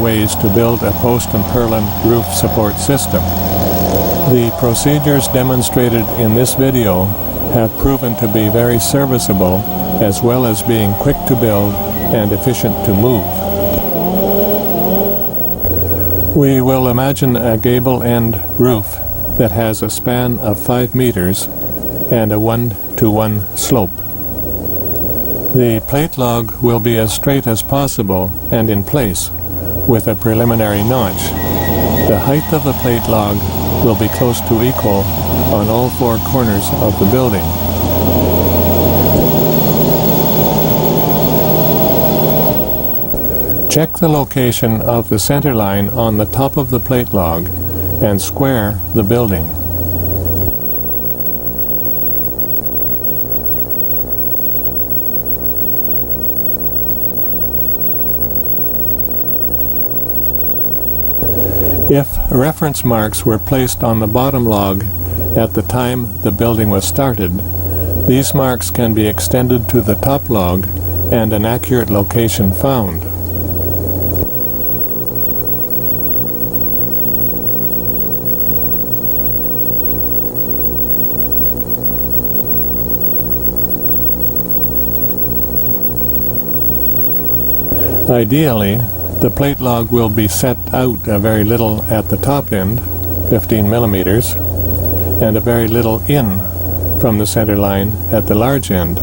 ways to build a post and purlin roof support system. The procedures demonstrated in this video have proven to be very serviceable, as well as being quick to build and efficient to move. We will imagine a gable end roof that has a span of 5 meters and a 1-to-1 slope. The plate log will be as straight as possible and in place with a preliminary notch. The height of the plate log will be close to equal on all 4 corners of the building. Check the location of the center line on the top of the plate log and square the building. If reference marks were placed on the bottom log at the time the building was started, these marks can be extended to the top log and an accurate location found. Ideally, the plate log will be set out a very little at the top end, 15 millimeters, and a very little in from the center line at the large end.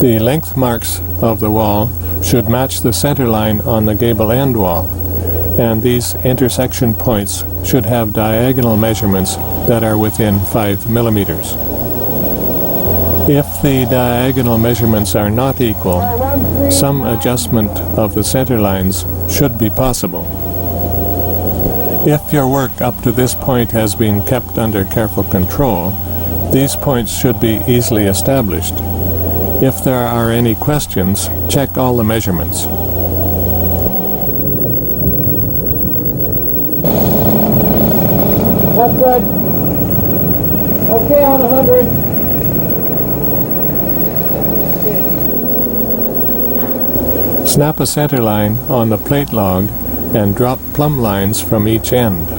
The length marks of the wall should match the center line on the gable end wall, and these intersection points should have diagonal measurements that are within 5 millimeters. If the diagonal measurements are not equal, some adjustment of the center lines should be possible. If your work up to this point has been kept under careful control, these points should be easily established. If there are any questions, check all the measurements. That's good. Okay on 100. Snap a center line on the plate log and drop plumb lines from each end.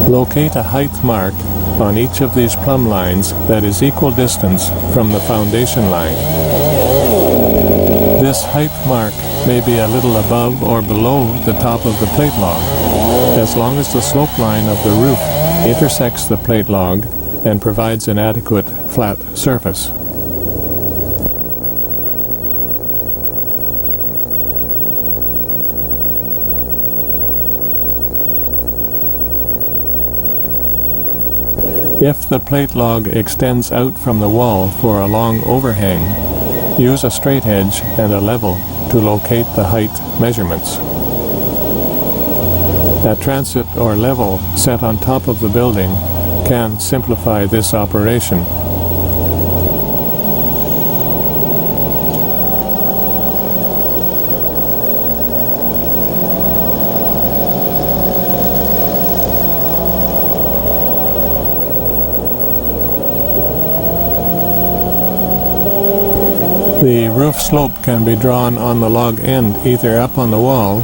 Locate a height mark on each of these plumb lines that is equal distance from the foundation line. This height mark may be a little above or below the top of the plate log, as long as the slope line of the roof intersects the plate log and provides an adequate flat surface. If the plate log extends out from the wall for a long overhang, use a straight edge and a level to locate the height measurements. A transit or level set on top of the building can simplify this operation. The roof slope can be drawn on the log end either up on the wall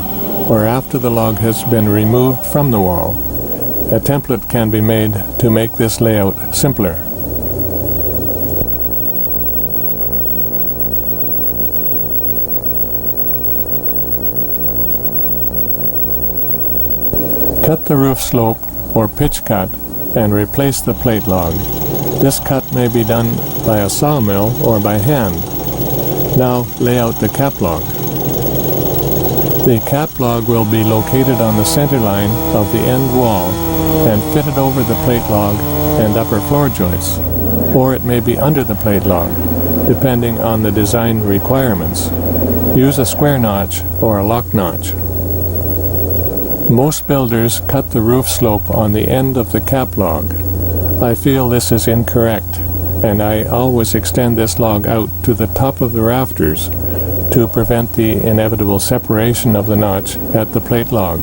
or after the log has been removed from the wall. A template can be made to make this layout simpler. Cut the roof slope or pitch cut and replace the plate log. This cut may be done by a sawmill or by hand. Now lay out the cap log. The cap log will be located on the center line of the end wall and fitted over the plate log and upper floor joists, or it may be under the plate log. depending on the design requirements. Use a square notch or a lock notch. Most builders cut the roof slope on the end of the cap log. I feel this is incorrect, and I always extend this log out to the top of the rafters to prevent the inevitable separation of the notch at the plate log.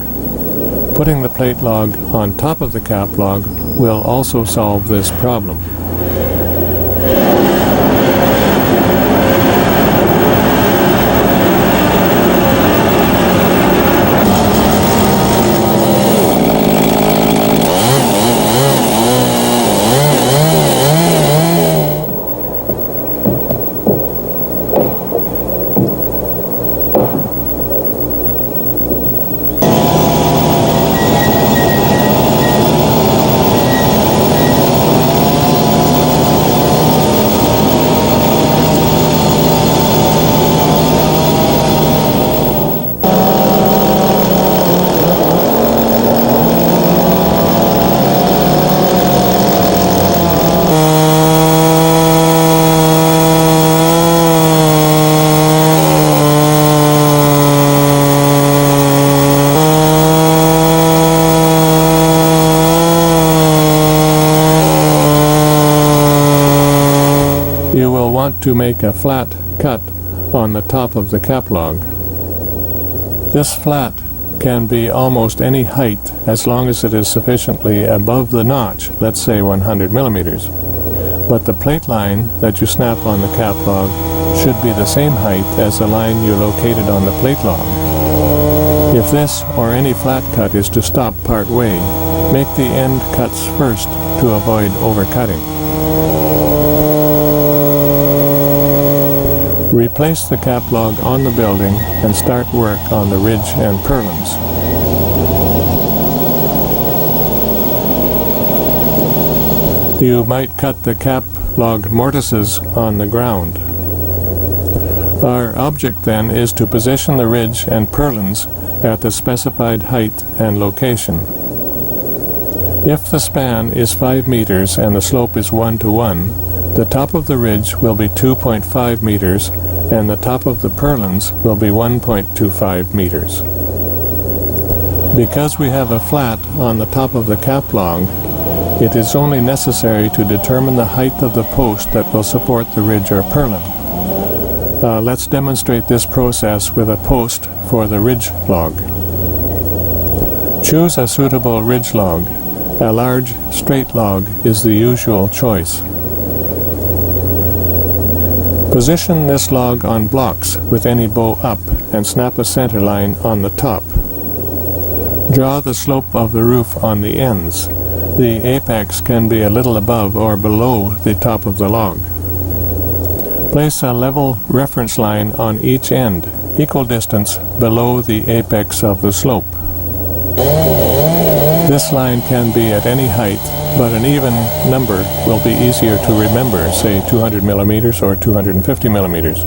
Putting the plate log on top of the cap log will also solve this problem. You will want to make a flat cut on the top of the cap log. This flat can be almost any height as long as it is sufficiently above the notch, let's say 100 millimeters. But the plate line that you snap on the cap log should be the same height as the line you located on the plate log. If this or any flat cut is to stop part way, make the end cuts first to avoid overcutting. Replace the cap log on the building and start work on the ridge and purlins. You might cut the cap log mortises on the ground. Our object then is to position the ridge and purlins at the specified height and location. If the span is 5 meters and the slope is 1:1, the top of the ridge will be 2.5 meters and the top of the purlins will be 1.25 meters. Because we have a flat on the top of the cap log, it is only necessary to determine the height of the post that will support the ridge or purlin. Let's demonstrate this process with a post for the ridge log. Choose a suitable ridge log. A large straight log is the usual choice. Position this log on blocks with any bow up and snap a center line on the top. Draw the slope of the roof on the ends. The apex can be a little above or below the top of the log. Place a level reference line on each end, equal distance below the apex of the slope. This line can be at any height, but an even number will be easier to remember, say 200 millimeters or 250 millimeters.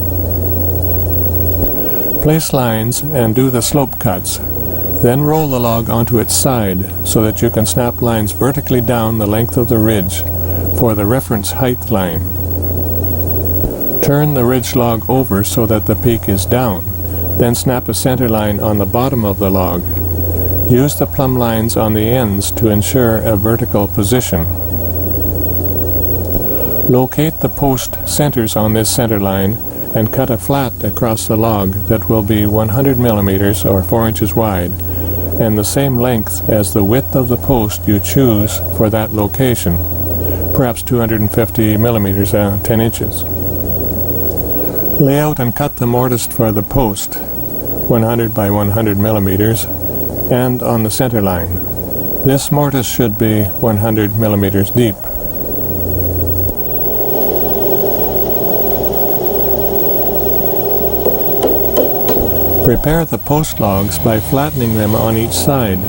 Place lines and do the slope cuts, then roll the log onto its side so that you can snap lines vertically down the length of the ridge for the reference height line. Turn the ridge log over so that the peak is down, then snap a center line on the bottom of the log. Use the plumb lines on the ends to ensure a vertical position. Locate the post centers on this center line and cut a flat across the log that will be 100 millimeters or 4 inches wide and the same length as the width of the post you choose for that location, perhaps 250 millimeters, 10 inches. Lay out and cut the mortise for the post, 100 by 100 millimeters, and on the center line. This mortise should be 100 millimeters deep. Prepare the post logs by flattening them on each side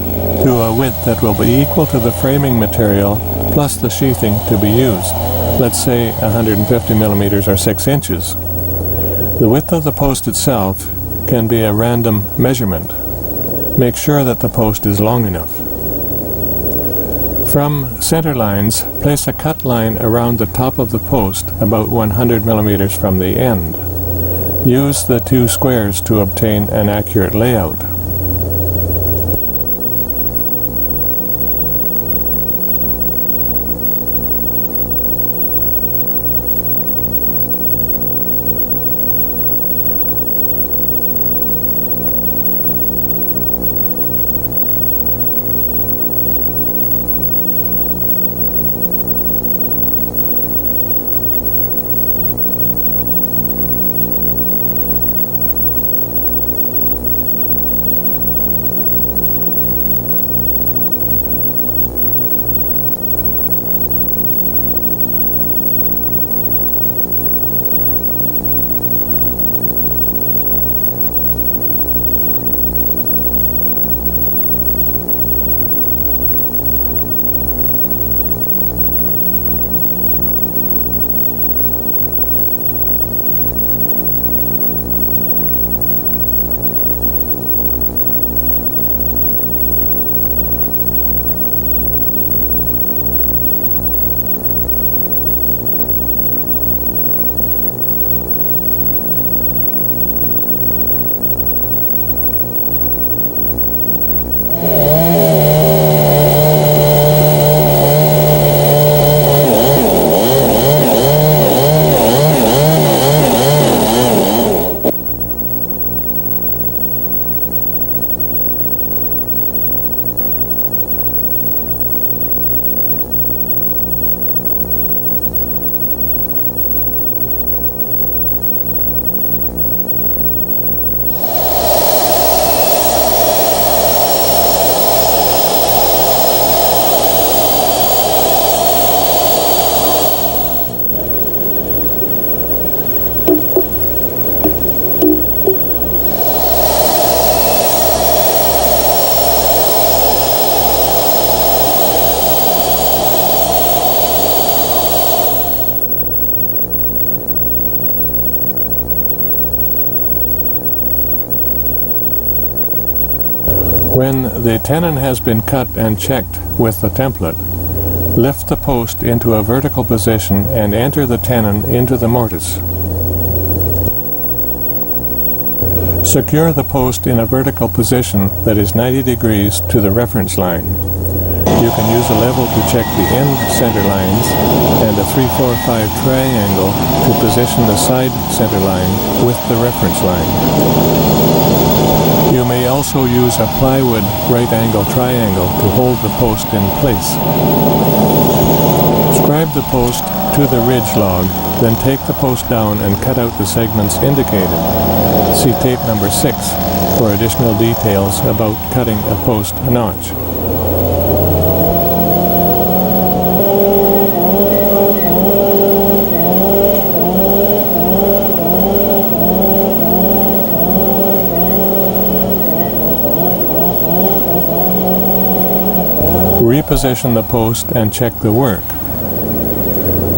to a width that will be equal to the framing material plus the sheathing to be used, let's say 150 millimeters or 6 inches. The width of the post itself can be a random measurement. Make sure that the post is long enough. From center lines, place a cut line around the top of the post about 100 millimeters from the end. Use the two squares to obtain an accurate layout. When the tenon has been cut and checked with the template, lift the post into a vertical position and enter the tenon into the mortise. Secure the post in a vertical position that is 90 degrees to the reference line. You can use a level to check the end center lines and a 3-4-5 triangle to position the side center line with the reference line. You may also use a plywood right-angle triangle to hold the post in place. Scribe the post to the ridge log, then take the post down and cut out the segments indicated. See tape number 6 for additional details about cutting a post notch. Reposition the post and check the work.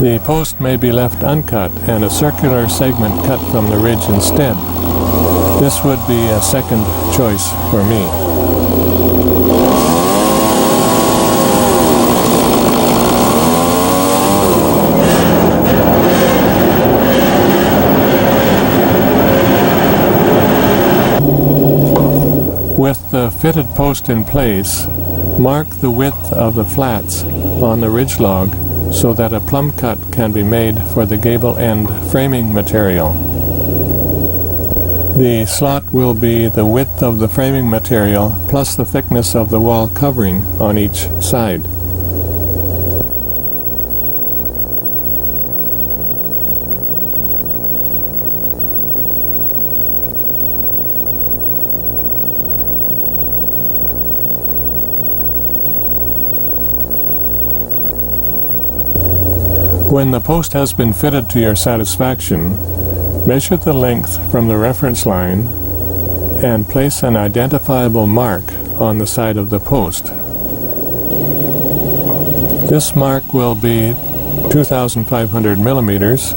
The post may be left uncut and a circular segment cut from the ridge instead. This would be a second choice for me. With the fitted post in place, mark the width of the flats on the ridge log so that a plumb cut can be made for the gable end framing material. The slot will be the width of the framing material plus the thickness of the wall covering on each side. When the post has been fitted to your satisfaction, measure the length from the reference line and place an identifiable mark on the side of the post. This mark will be 2,500 millimeters,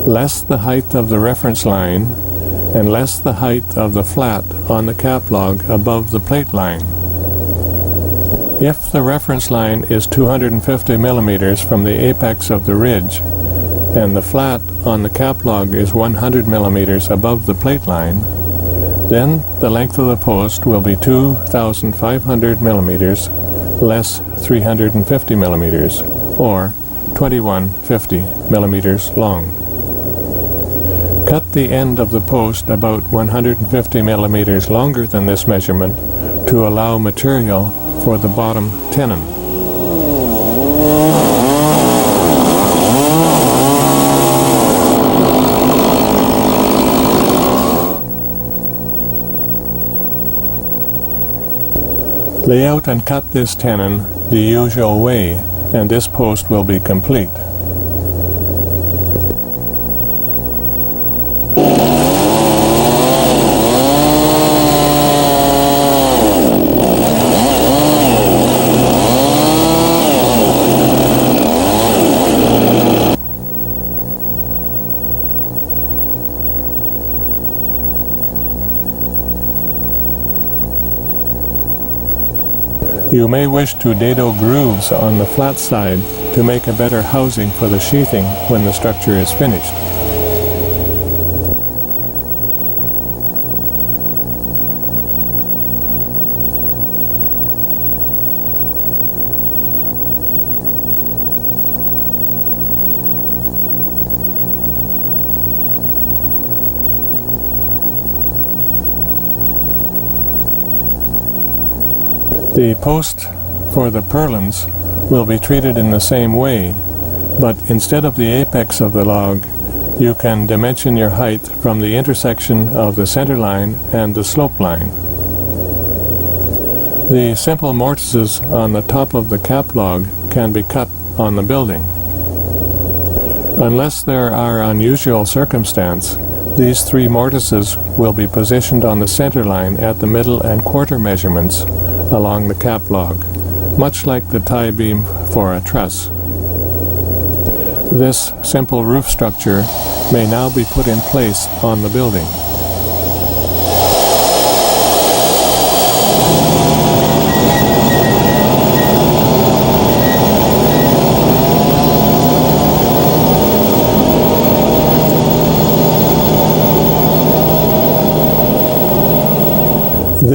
less the height of the reference line and less the height of the flat on the cap log above the plate line. If the reference line is 250 millimeters from the apex of the ridge, and the flat on the cap log is 100 millimeters above the plate line, then the length of the post will be 2,500 millimeters less 350 millimeters, or 2150 millimeters long. Cut the end of the post about 150 millimeters longer than this measurement to allow material for the bottom tenon. Lay out and cut this tenon the usual way, and this post will be complete. You may wish to dado grooves on the flat side to make a better housing for the sheathing when the structure is finished. The post for the purlins will be treated in the same way, but instead of the apex of the log, you can dimension your height from the intersection of the center line and the slope line. The simple mortises on the top of the cap log can be cut on the building. Unless there are unusual circumstances, these three mortises will be positioned on the center line at the middle and quarter measurements along the cap log, much like the tie beam for a truss. This simple roof structure may now be put in place on the building.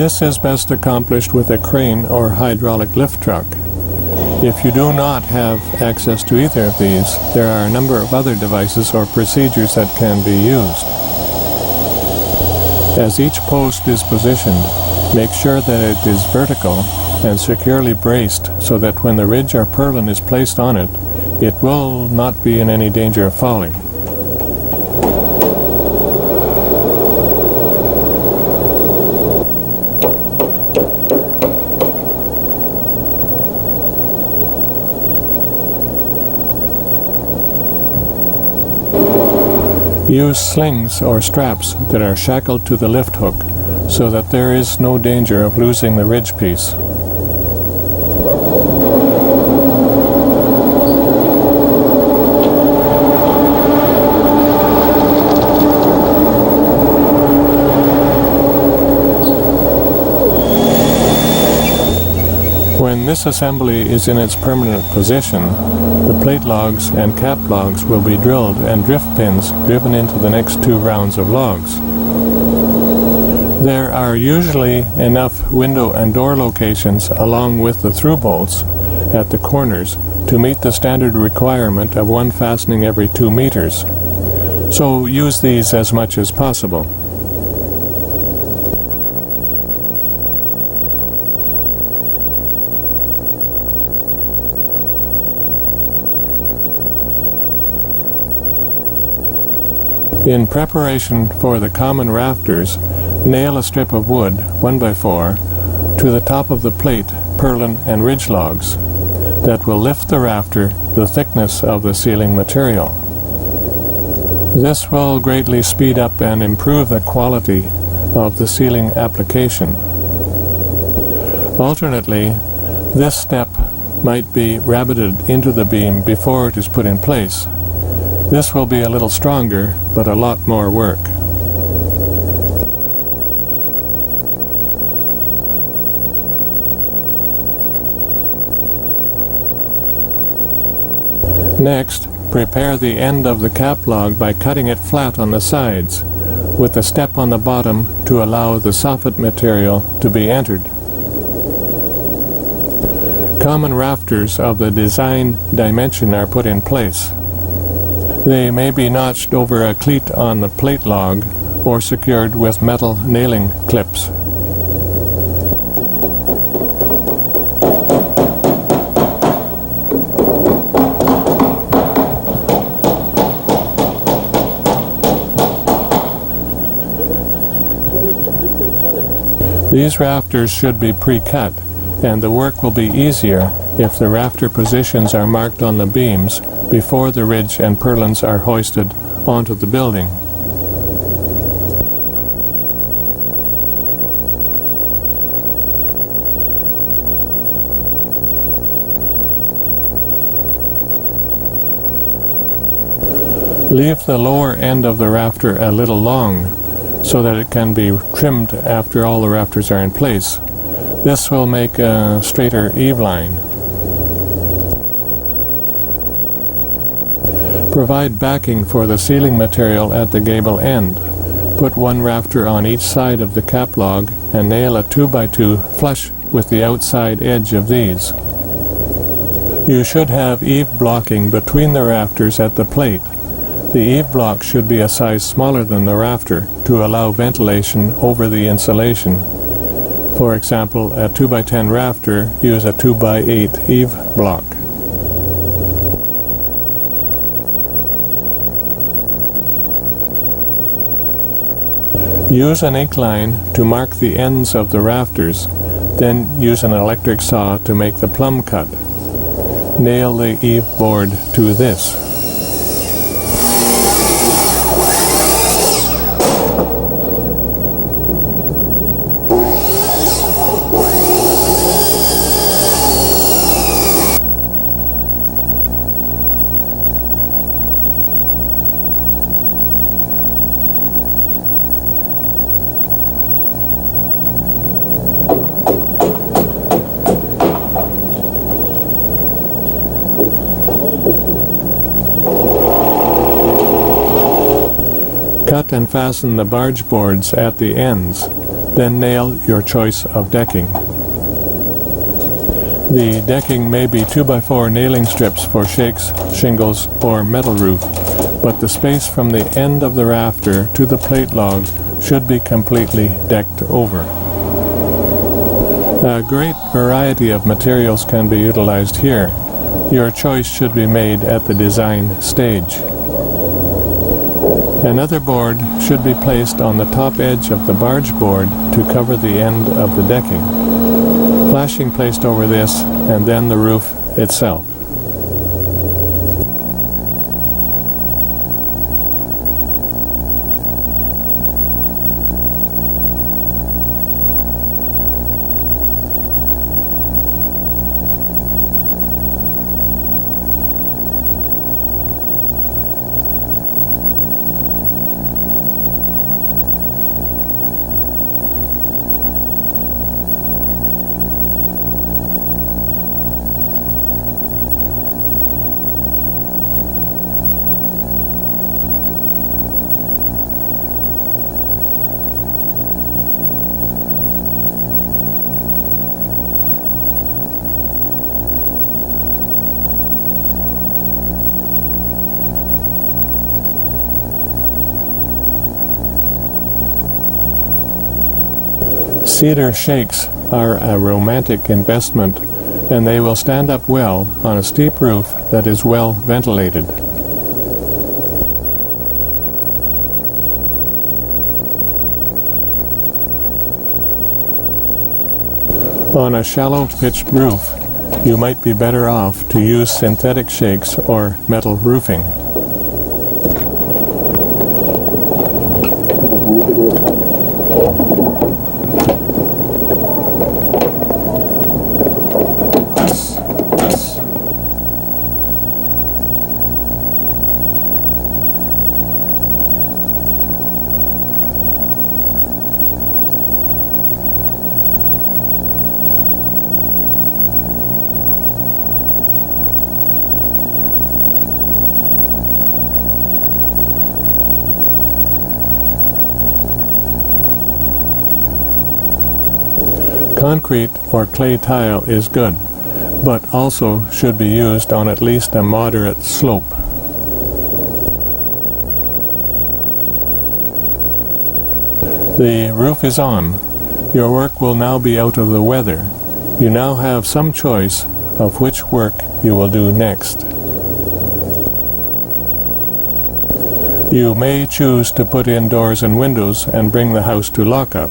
This is best accomplished with a crane or hydraulic lift truck. If you do not have access to either of these, there are a number of other devices or procedures that can be used. As each post is positioned, make sure that it is vertical and securely braced so that when the ridge or purlin is placed on it, it will not be in any danger of falling. Use slings or straps that are shackled to the lift hook so that there is no danger of losing the ridge piece. When this assembly is in its permanent position, the plate logs and cap logs will be drilled and drift pins driven into the next two rounds of logs. There are usually enough window and door locations along with the through bolts at the corners to meet the standard requirement of one fastening every 2 meters. So use these as much as possible. In preparation for the common rafters, nail a strip of wood, 1x4, to the top of the plate, purlin, and ridge logs that will lift the rafter the thickness of the ceiling material. This will greatly speed up and improve the quality of the ceiling application. Alternately, this step might be rabbeted into the beam before it is put in place. This will be a little stronger, but a lot more work. Next, prepare the end of the cap log by cutting it flat on the sides, with a step on the bottom to allow the soffit material to be entered. Common rafters of the design dimension are put in place. They may be notched over a cleat on the plate log or secured with metal nailing clips. These rafters should be pre-cut, and the work will be easier if the rafter positions are marked on the beams before the ridge and purlins are hoisted onto the building. Leave the lower end of the rafter a little long so that it can be trimmed after all the rafters are in place. This will make a straighter eave line. Provide backing for the ceiling material at the gable end. Put one rafter on each side of the cap log and nail a 2x2 flush with the outside edge of these. You should have eave blocking between the rafters at the plate. The eave block should be a size smaller than the rafter to allow ventilation over the insulation. For example, a 2x10 rafter, use a 2x8 eave block. Use an ink line to mark the ends of the rafters, then use an electric saw to make the plumb cut. Nail the eave board to this. Cut and fasten the barge boards at the ends, then nail your choice of decking. The decking may be 2x4 nailing strips for shakes, shingles, or metal roof, but the space from the end of the rafter to the plate log should be completely decked over. A great variety of materials can be utilized here. Your choice should be made at the design stage. Another board should be placed on the top edge of the barge board to cover the end of the decking. Flashing placed over this, and then the roof itself. Cedar shakes are a romantic investment, and they will stand up well on a steep roof that is well ventilated. On a shallow pitched roof, you might be better off to use synthetic shakes or metal roofing. Concrete or clay tile is good, but also should be used on at least a moderate slope. The roof is on. Your work will now be out of the weather. You now have some choice of which work you will do next. You may choose to put in doors and windows and bring the house to lock-up.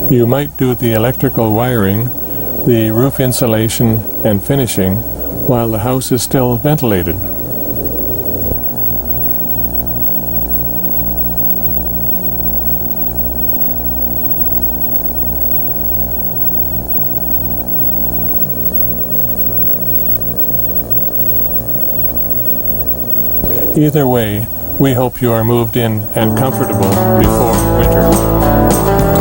You might do the electrical wiring, the roof insulation and finishing while the house is still ventilated. Either way, we hope you are moved in and comfortable before winter.